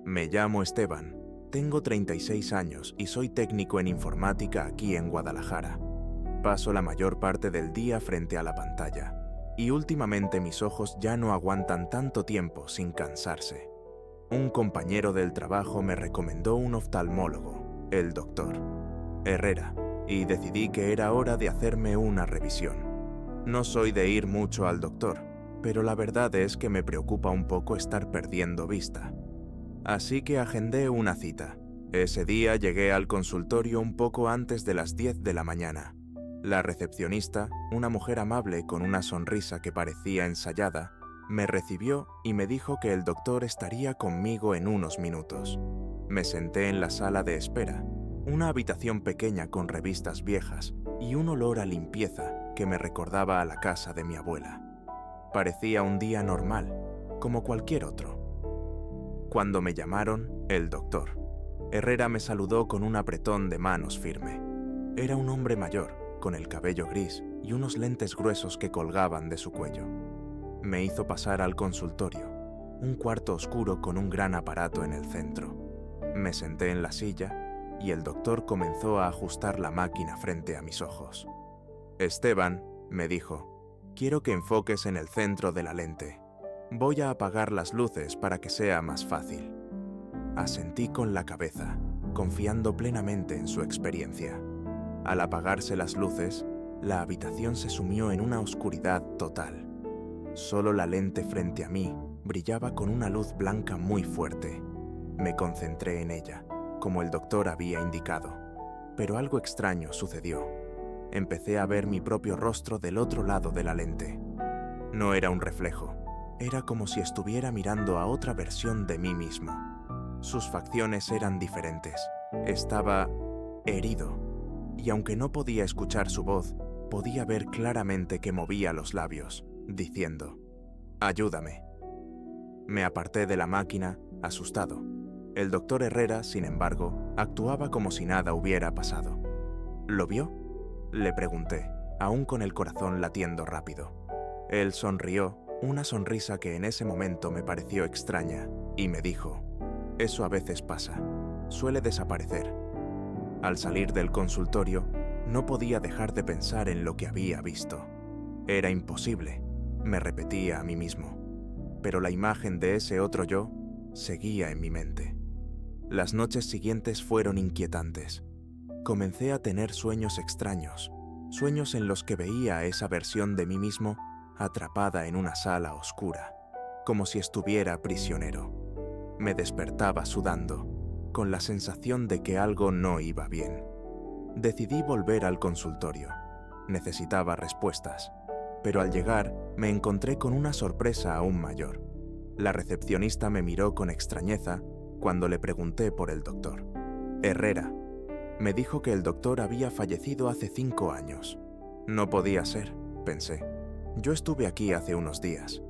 Me llamo Esteban, tengo 36 años y soy técnico en informática aquí en Guadalajara. Paso la mayor parte del día frente a la pantalla y últimamente mis ojos ya no aguantan tanto tiempo sin cansarse. Un compañero del trabajo me recomendó un oftalmólogo, el doctor Herrera, y decidí que era hora de hacerme una revisión. No soy de ir mucho al doctor, pero la verdad es que me preocupa un poco estar perdiendo vista. Así que agendé una cita. Ese día llegué al consultorio un poco antes de las 10 de la mañana. La recepcionista, una mujer amable con una sonrisa que parecía ensayada, me recibió y me dijo que el doctor estaría conmigo en unos minutos. Me senté en la sala de espera, una habitación pequeña con revistas viejas y un olor a limpieza que me recordaba a la casa de mi abuela. Parecía un día normal, como cualquier otro. Cuando me llamaron, el doctor Herrera me saludó con un apretón de manos firme. Era un hombre mayor, con el cabello gris y unos lentes gruesos que colgaban de su cuello. Me hizo pasar al consultorio, un cuarto oscuro con un gran aparato en el centro. Me senté en la silla y el doctor comenzó a ajustar la máquina frente a mis ojos. Esteban, me dijo, quiero que enfoques en el centro de la lente. Voy a apagar las luces para que sea más fácil. Asentí con la cabeza, confiando plenamente en su experiencia. Al apagarse las luces, la habitación se sumió en una oscuridad total. Solo la lente frente a mí brillaba con una luz blanca muy fuerte. Me concentré en ella, como el doctor había indicado. Pero algo extraño sucedió. Empecé a ver mi propio rostro del otro lado de la lente. No era un reflejo, era como si estuviera mirando a otra versión de mí mismo. Sus facciones eran diferentes. Estaba herido, y aunque no podía escuchar su voz, podía ver claramente que movía los labios, diciendo, «Ayúdame». Me aparté de la máquina, asustado. El doctor Herrera, sin embargo, actuaba como si nada hubiera pasado. «¿Lo vio?», le pregunté, aún con el corazón latiendo rápido. Él sonrió, una sonrisa que en ese momento me pareció extraña, y me dijo, «Eso a veces pasa, suele desaparecer». Al salir del consultorio, no podía dejar de pensar en lo que había visto. Era imposible, me repetía a mí mismo, pero la imagen de ese otro yo seguía en mi mente. Las noches siguientes fueron inquietantes. Comencé a tener sueños extraños, sueños en los que veía a esa versión de mí mismo atrapada en una sala oscura, como si estuviera prisionero. Me despertaba sudando, con la sensación de que algo no iba bien. Decidí volver al consultorio. Necesitaba respuestas, pero al llegar me encontré con una sorpresa aún mayor. La recepcionista me miró con extrañeza cuando le pregunté por el doctor Herrera. Me dijo que el doctor había fallecido hace 5 años. No podía ser, pensé. Yo estuve aquí hace unos días.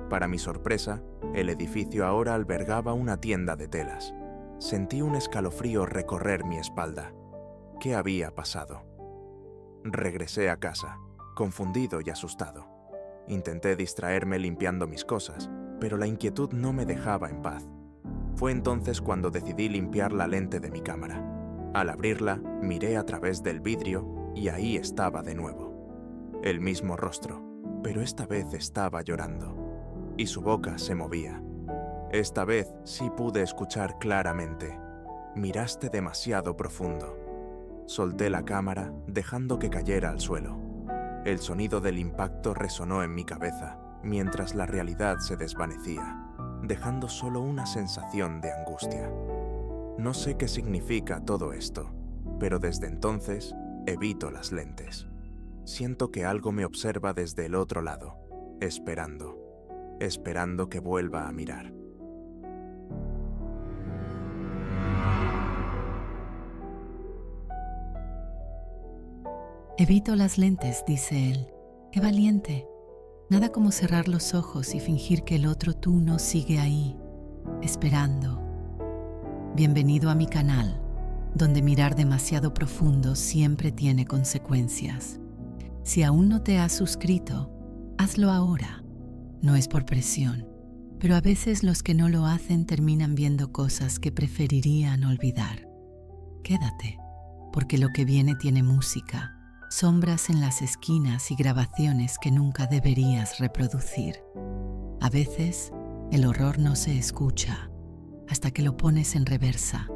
Para mi sorpresa, el edificio ahora albergaba una tienda de telas. Sentí un escalofrío recorrer mi espalda. ¿Qué había pasado? Regresé a casa, confundido y asustado. Intenté distraerme limpiando mis cosas, pero la inquietud no me dejaba en paz. Fue entonces cuando decidí limpiar la lente de mi cámara. Al abrirla, miré a través del vidrio y ahí estaba de nuevo. El mismo rostro, pero esta vez estaba llorando. Y su boca se movía. Esta vez sí pude escuchar claramente. «Miraste demasiado profundo». Solté la cámara, dejando que cayera al suelo. El sonido del impacto resonó en mi cabeza, mientras la realidad se desvanecía, dejando solo una sensación de angustia. No sé qué significa todo esto, pero desde entonces evito las lentes. Siento que algo me observa desde el otro lado, esperando que vuelva a mirar. Evito las lentes, dice él. ¡Qué valiente! Nada como cerrar los ojos y fingir que el otro tú no sigue ahí, esperando. Bienvenido a mi canal, donde mirar demasiado profundo siempre tiene consecuencias. Si aún no te has suscrito, hazlo ahora. No es por presión, Pero a veces los que no lo hacen terminan viendo cosas que preferirían olvidar. Quédate, porque lo que viene tiene música, sombras en las esquinas y grabaciones que nunca deberías reproducir. A veces, el horror no se escucha hasta que lo pones en reversa.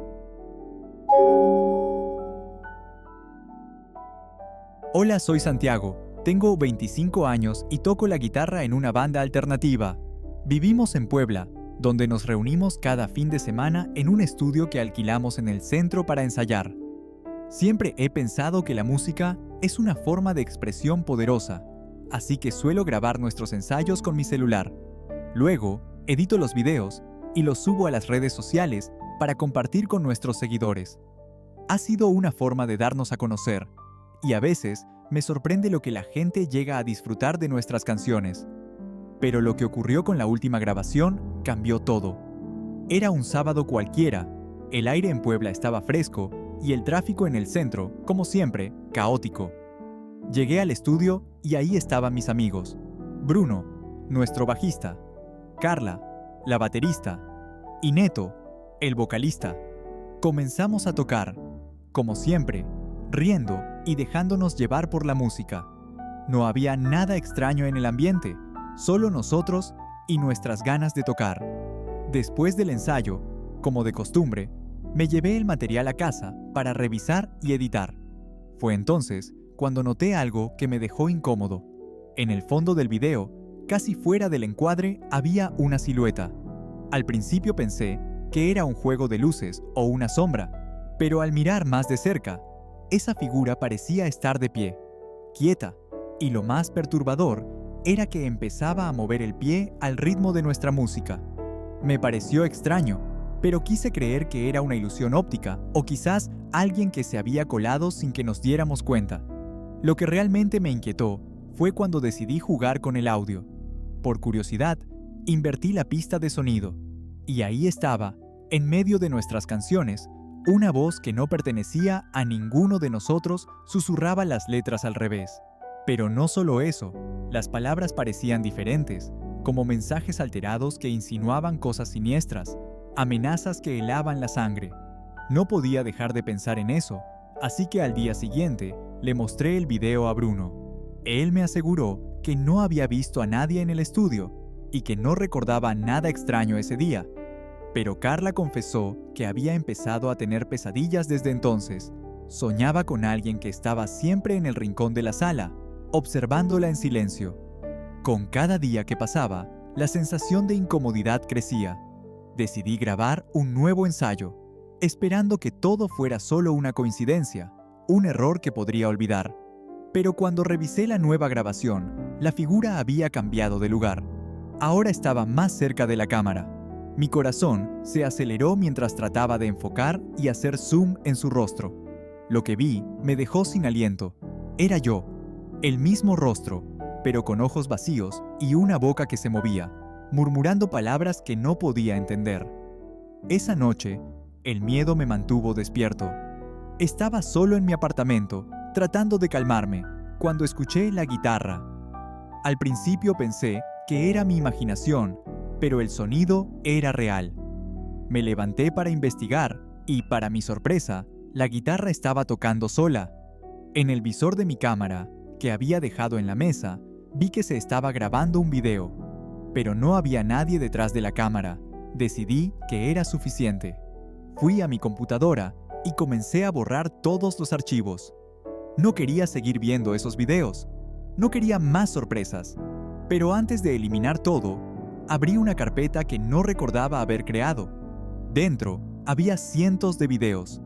Hola, soy Santiago. Tengo 25 años y toco la guitarra en una banda alternativa. Vivimos en Puebla, donde nos reunimos cada fin de semana en un estudio que alquilamos en el centro para ensayar. Siempre he pensado que la música es una forma de expresión poderosa, así que suelo grabar nuestros ensayos con mi celular. Luego, edito los videos y los subo a las redes sociales para compartir con nuestros seguidores. Ha sido una forma de darnos a conocer, y a veces me sorprende lo que la gente llega a disfrutar de nuestras canciones. Pero lo que ocurrió con la última grabación cambió todo. Era un sábado cualquiera, el aire en Puebla estaba fresco y el tráfico en el centro, como siempre, caótico. Llegué al estudio y ahí estaban mis amigos. Bruno, nuestro bajista, Carla, la baterista, y Neto, el vocalista. Comenzamos a tocar, como siempre, riendo y dejándonos llevar por la música. No había nada extraño en el ambiente, solo nosotros y nuestras ganas de tocar. Después del ensayo, como de costumbre, me llevé el material a casa para revisar y editar. Fue entonces cuando noté algo que me dejó incómodo. En el fondo del video, casi fuera del encuadre, había una silueta. Al principio pensé que era un juego de luces o una sombra, pero al mirar más de cerca, esa figura parecía estar de pie, quieta, y lo más perturbador era que empezaba a mover el pie al ritmo de nuestra música. Me pareció extraño, pero quise creer que era una ilusión óptica o quizás alguien que se había colado sin que nos diéramos cuenta. Lo que realmente me inquietó fue cuando decidí jugar con el audio. Por curiosidad, invertí la pista de sonido, y ahí estaba, en medio de nuestras canciones, una voz que no pertenecía a ninguno de nosotros susurraba las letras al revés. Pero no solo eso, las palabras parecían diferentes, como mensajes alterados que insinuaban cosas siniestras, amenazas que helaban la sangre. No podía dejar de pensar en eso, así que al día siguiente le mostré el video a Bruno. Él me aseguró que no había visto a nadie en el estudio y que no recordaba nada extraño ese día. Pero Carla confesó que había empezado a tener pesadillas desde entonces. Soñaba con alguien que estaba siempre en el rincón de la sala, observándola en silencio. Con cada día que pasaba, la sensación de incomodidad crecía. Decidí grabar un nuevo ensayo, esperando que todo fuera solo una coincidencia, un error que podría olvidar. Pero cuando revisé la nueva grabación, la figura había cambiado de lugar. Ahora estaba más cerca de la cámara. Mi corazón se aceleró mientras trataba de enfocar y hacer zoom en su rostro. Lo que vi me dejó sin aliento. Era yo, el mismo rostro, pero con ojos vacíos y una boca que se movía, murmurando palabras que no podía entender. Esa noche, el miedo me mantuvo despierto. Estaba solo en mi apartamento, tratando de calmarme, cuando escuché la guitarra. Al principio pensé que era mi imaginación, pero el sonido era real. Me levanté para investigar y, para mi sorpresa, la guitarra estaba tocando sola. En el visor de mi cámara, que había dejado en la mesa, vi que se estaba grabando un video, pero no había nadie detrás de la cámara. Decidí que era suficiente. Fui a mi computadora y comencé a borrar todos los archivos. No quería seguir viendo esos videos. No quería más sorpresas. Pero antes de eliminar todo, abrí una carpeta que no recordaba haber creado. Dentro había cientos de videos,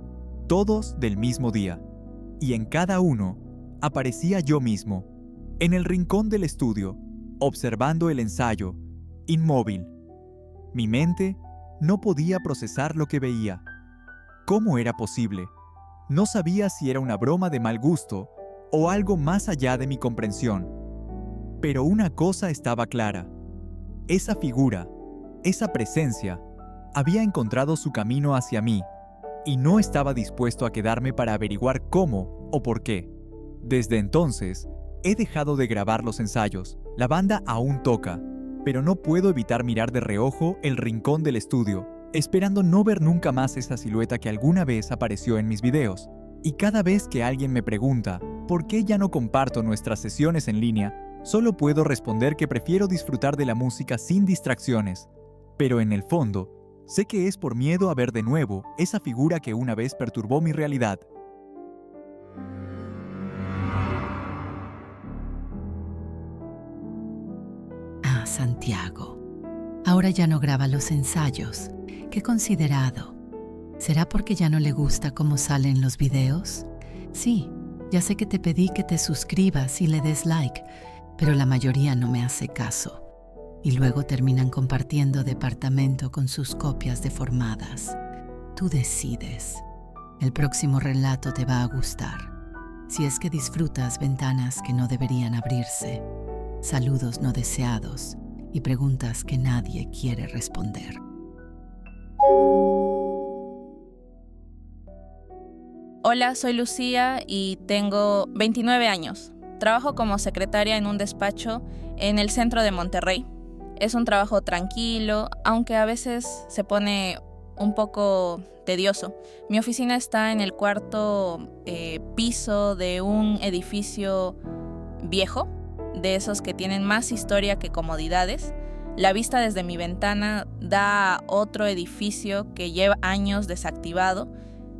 todos del mismo día, y en cada uno aparecía yo mismo, en el rincón del estudio, observando el ensayo, inmóvil. Mi mente no podía procesar lo que veía. ¿Cómo era posible? No sabía si era una broma de mal gusto o algo más allá de mi comprensión. Pero una cosa estaba clara. Esa figura, esa presencia, había encontrado su camino hacia mí y no estaba dispuesto a quedarme para averiguar cómo o por qué. Desde entonces, he dejado de grabar los ensayos. La banda aún toca, pero no puedo evitar mirar de reojo el rincón del estudio, esperando no ver nunca más esa silueta que alguna vez apareció en mis videos. Y cada vez que alguien me pregunta por qué ya no comparto nuestras sesiones en línea, solo puedo responder que prefiero disfrutar de la música sin distracciones. Pero en el fondo, sé que es por miedo a ver de nuevo esa figura que una vez perturbó mi realidad. Ah, Santiago. Ahora ya no graba los ensayos. Qué considerado. ¿Será porque ya no le gusta cómo salen los videos? Sí, ya sé que te pedí que te suscribas y le des like, pero la mayoría no me hace caso. Y luego terminan compartiendo departamento con sus copias deformadas. Tú decides. El próximo relato te va a gustar. Si es que disfrutas ventanas que no deberían abrirse, saludos no deseados y preguntas que nadie quiere responder. Hola, soy Lucía y tengo 29 años. Trabajo como secretaria en un despacho en el centro de Monterrey. Es un trabajo tranquilo, aunque a veces se pone un poco tedioso. Mi oficina está en el cuarto piso de un edificio viejo, de esos que tienen más historia que comodidades. La vista desde mi ventana da a otro edificio que lleva años desactivado.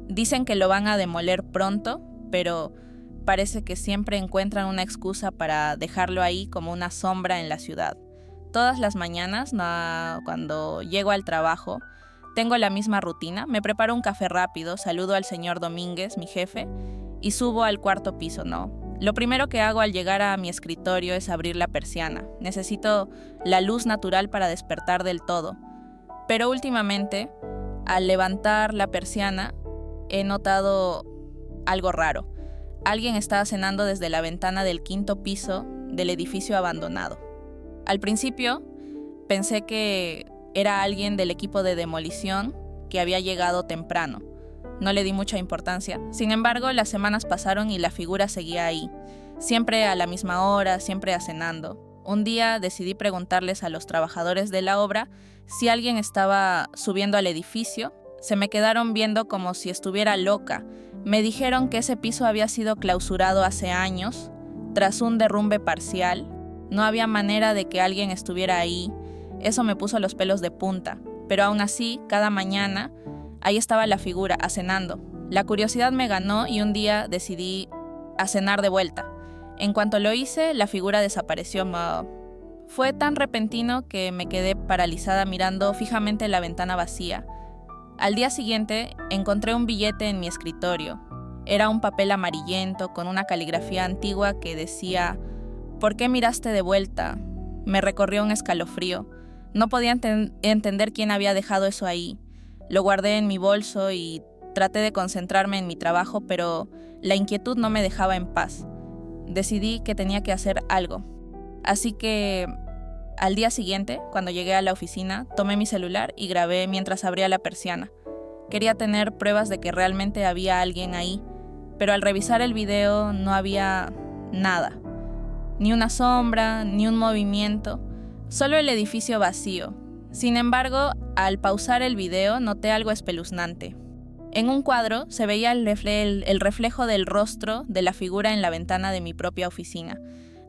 Dicen que lo van a demoler pronto, pero parece que siempre encuentran una excusa para dejarlo ahí como una sombra en la ciudad. Todas las mañanas, cuando llego al trabajo, tengo la misma rutina. Me preparo un café rápido, saludo al señor Domínguez, mi jefe, y subo al cuarto piso, Lo primero que hago al llegar a mi escritorio es abrir la persiana. Necesito la luz natural para despertar del todo. Pero últimamente, al levantar la persiana, he notado algo raro. Alguien estaba cenando desde la ventana del quinto piso del edificio abandonado. Al principio, pensé que era alguien del equipo de demolición que había llegado temprano. No le di mucha importancia. Sin embargo, las semanas pasaron y la figura seguía ahí, siempre a la misma hora, siempre cenando. Un día decidí preguntarles a los trabajadores de la obra si alguien estaba subiendo al edificio. Se me quedaron viendo como si estuviera loca. Me dijeron que ese piso había sido clausurado hace años, tras un derrumbe parcial. No había manera de que alguien estuviera ahí. Eso me puso los pelos de punta. Pero aún así, cada mañana, ahí estaba la figura, acenando. La curiosidad me ganó y un día decidí acenar de vuelta. En cuanto lo hice, la figura desapareció. Fue tan repentino que me quedé paralizada mirando fijamente la ventana vacía. Al día siguiente, encontré un billete en mi escritorio. Era un papel amarillento con una caligrafía antigua que decía: ¿Por qué miraste de vuelta? Me recorrió un escalofrío. No podía entender quién había dejado eso ahí. Lo guardé en mi bolso y traté de concentrarme en mi trabajo, pero la inquietud no me dejaba en paz. Decidí que tenía que hacer algo. Así que al día siguiente, cuando llegué a la oficina, tomé mi celular y grabé mientras abría la persiana. Quería tener pruebas de que realmente había alguien ahí, pero al revisar el video no había nada. Ni una sombra, ni un movimiento, solo el edificio vacío. Sin embargo, al pausar el video noté algo espeluznante. En un cuadro se veía el reflejo del rostro de la figura en la ventana de mi propia oficina.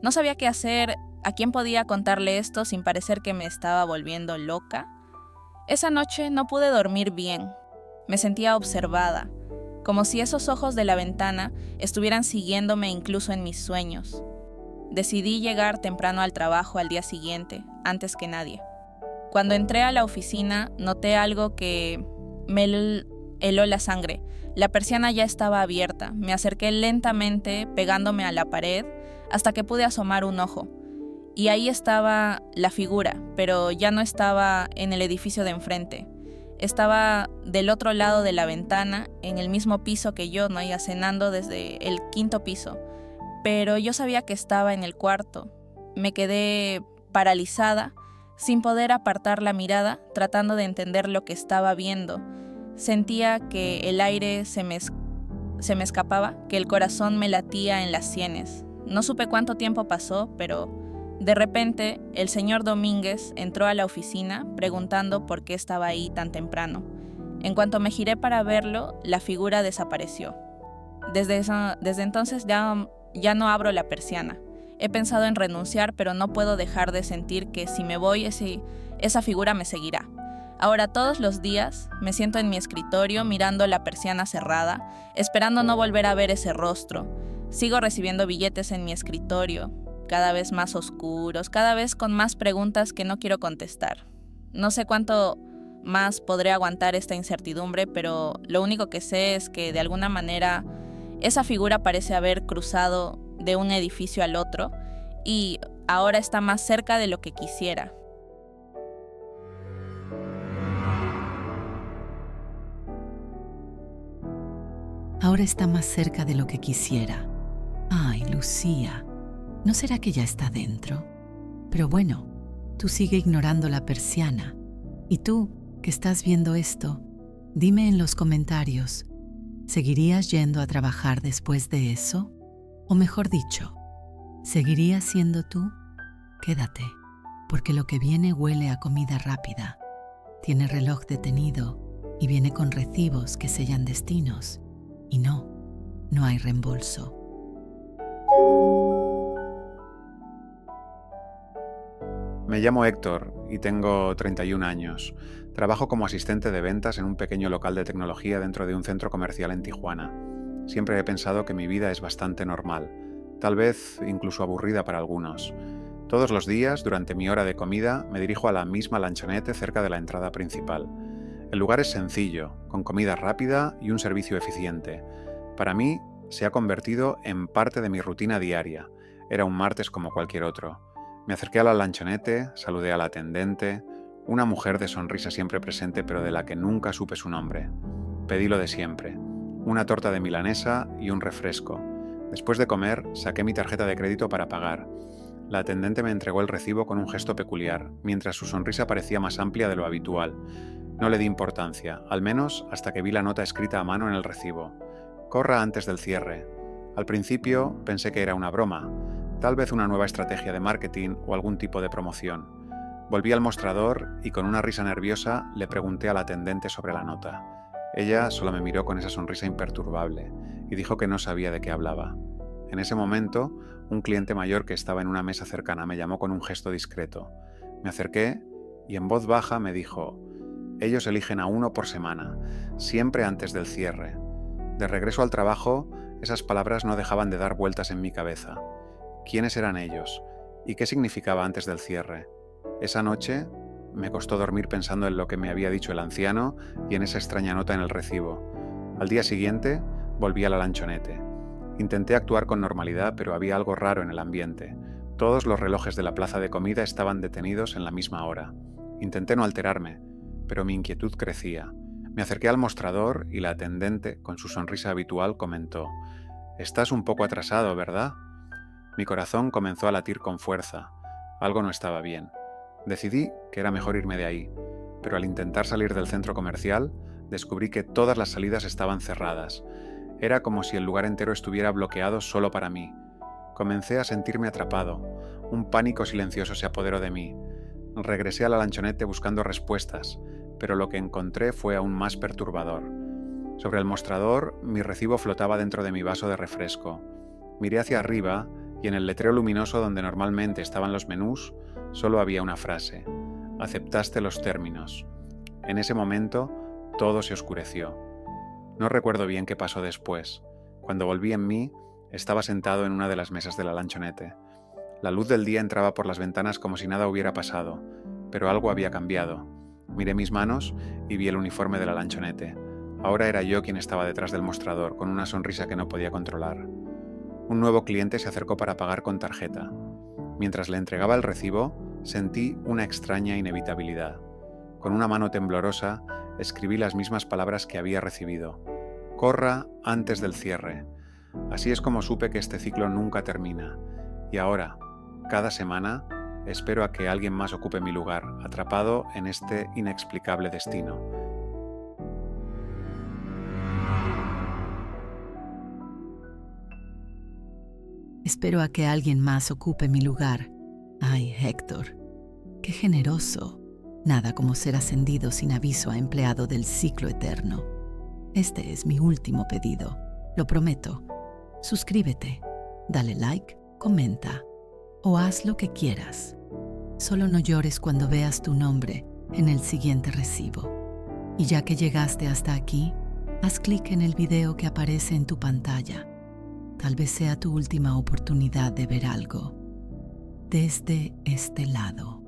No sabía qué hacer, a quién podía contarle esto sin parecer que me estaba volviendo loca. Esa noche no pude dormir bien. Me sentía observada, como si esos ojos de la ventana estuvieran siguiéndome incluso en mis sueños. Decidí llegar temprano al trabajo al día siguiente, antes que nadie. Cuando entré a la oficina, noté algo que me heló la sangre. La persiana ya estaba abierta. Me acerqué lentamente, pegándome a la pared, hasta que pude asomar un ojo. Y ahí estaba la figura, pero ya no estaba en el edificio de enfrente. Estaba del otro lado de la ventana, en el mismo piso que yo, y cenando desde el quinto piso. Pero yo sabía que estaba en el cuarto. Me quedé paralizada, sin poder apartar la mirada, tratando de entender lo que estaba viendo. Sentía que el aire se me escapaba, que el corazón me latía en las sienes. No supe cuánto tiempo pasó, pero De repente, el señor Domínguez entró a la oficina preguntando por qué estaba ahí tan temprano. En cuanto me giré para verlo, la figura desapareció. Desde entonces ya no abro la persiana. He pensado en renunciar, pero no puedo dejar de sentir que si me voy, esa figura me seguirá. Ahora todos los días me siento en mi escritorio mirando la persiana cerrada, esperando no volver a ver ese rostro. Sigo recibiendo billetes en mi escritorio, cada vez más oscuros, cada vez con más preguntas que no quiero contestar. No sé cuánto más podré aguantar esta incertidumbre, pero lo único que sé es que de alguna manera esa figura parece haber cruzado de un edificio al otro y ahora está más cerca de lo que quisiera. Ahora está más cerca de lo que quisiera. Ay, Lucía, ¿no será que ya está dentro? Pero bueno, tú sigue ignorando la persiana. Y tú, que estás viendo esto, dime en los comentarios, ¿seguirías yendo a trabajar después de eso? O mejor dicho, ¿seguirías siendo tú? Quédate, porque lo que viene huele a comida rápida. Tiene reloj detenido y viene con recibos que sellan destinos. Y no hay reembolso. Me llamo Héctor y tengo 31 años. Trabajo como asistente de ventas en un pequeño local de tecnología dentro de un centro comercial en Tijuana. Siempre he pensado que mi vida es bastante normal, tal vez incluso aburrida para algunos. Todos los días, durante mi hora de comida, me dirijo a la misma lanchonete cerca de la entrada principal. El lugar es sencillo, con comida rápida y un servicio eficiente. Para mí, se ha convertido en parte de mi rutina diaria. Era un martes como cualquier otro. Me acerqué a la lanchonete, saludé a la atendente, una mujer de sonrisa siempre presente pero de la que nunca supe su nombre. Pedí lo de siempre, una torta de milanesa y un refresco. Después de comer, saqué mi tarjeta de crédito para pagar. La atendente me entregó el recibo con un gesto peculiar, mientras su sonrisa parecía más amplia de lo habitual. No le di importancia, al menos hasta que vi la nota escrita a mano en el recibo. Corra antes del cierre. Al principio pensé que era una broma, tal vez una nueva estrategia de marketing o algún tipo de promoción. Volví al mostrador y con una risa nerviosa le pregunté a la atendente sobre la nota. Ella solo me miró con esa sonrisa imperturbable y dijo que no sabía de qué hablaba. En ese momento, un cliente mayor que estaba en una mesa cercana me llamó con un gesto discreto. Me acerqué y en voz baja me dijo: ellos eligen a uno por semana, siempre antes del cierre. De regreso al trabajo, esas palabras no dejaban de dar vueltas en mi cabeza. ¿Quiénes eran ellos? ¿Y qué significaba antes del cierre? Esa noche me costó dormir pensando en lo que me había dicho el anciano y en esa extraña nota en el recibo. Al día siguiente, volví a la lanchonete. Intenté actuar con normalidad, pero había algo raro en el ambiente. Todos los relojes de la plaza de comida estaban detenidos en la misma hora. Intenté no alterarme, pero mi inquietud crecía. Me acerqué al mostrador y la atendente, con su sonrisa habitual, comentó: «Estás un poco atrasado, ¿verdad?». Mi corazón comenzó a latir con fuerza. Algo no estaba bien. Decidí que era mejor irme de ahí, pero al intentar salir del centro comercial, descubrí que todas las salidas estaban cerradas. Era como si el lugar entero estuviera bloqueado solo para mí. Comencé a sentirme atrapado. Un pánico silencioso se apoderó de mí. Regresé a la lanchonete buscando respuestas, pero lo que encontré fue aún más perturbador. Sobre el mostrador, mi recibo flotaba dentro de mi vaso de refresco. Miré hacia arriba y en el letrero luminoso donde normalmente estaban los menús, solo había una frase: «Aceptaste los términos». En ese momento, todo se oscureció. No recuerdo bien qué pasó después. Cuando volví en mí, estaba sentado en una de las mesas de la lanchonete. La luz del día entraba por las ventanas como si nada hubiera pasado, pero algo había cambiado. Miré mis manos y vi el uniforme de la lanchonete. Ahora era yo quien estaba detrás del mostrador, con una sonrisa que no podía controlar. Un nuevo cliente se acercó para pagar con tarjeta. Mientras le entregaba el recibo, sentí una extraña inevitabilidad. Con una mano temblorosa, escribí las mismas palabras que había recibido: «Corra antes del cierre». Así es como supe que este ciclo nunca termina. Y ahora, cada semana, espero a que alguien más ocupe mi lugar, atrapado en este inexplicable destino. Espero a que alguien más ocupe mi lugar, Ay, Héctor, qué generoso. Nada como ser ascendido sin aviso a empleado del ciclo eterno. Este es mi último pedido, lo prometo. Suscríbete, dale like, comenta o haz lo que quieras. Solo no llores cuando veas tu nombre en el siguiente recibo. Y ya que llegaste hasta aquí, haz clic en el video que aparece en tu pantalla. Tal vez sea tu última oportunidad de ver algo desde este lado.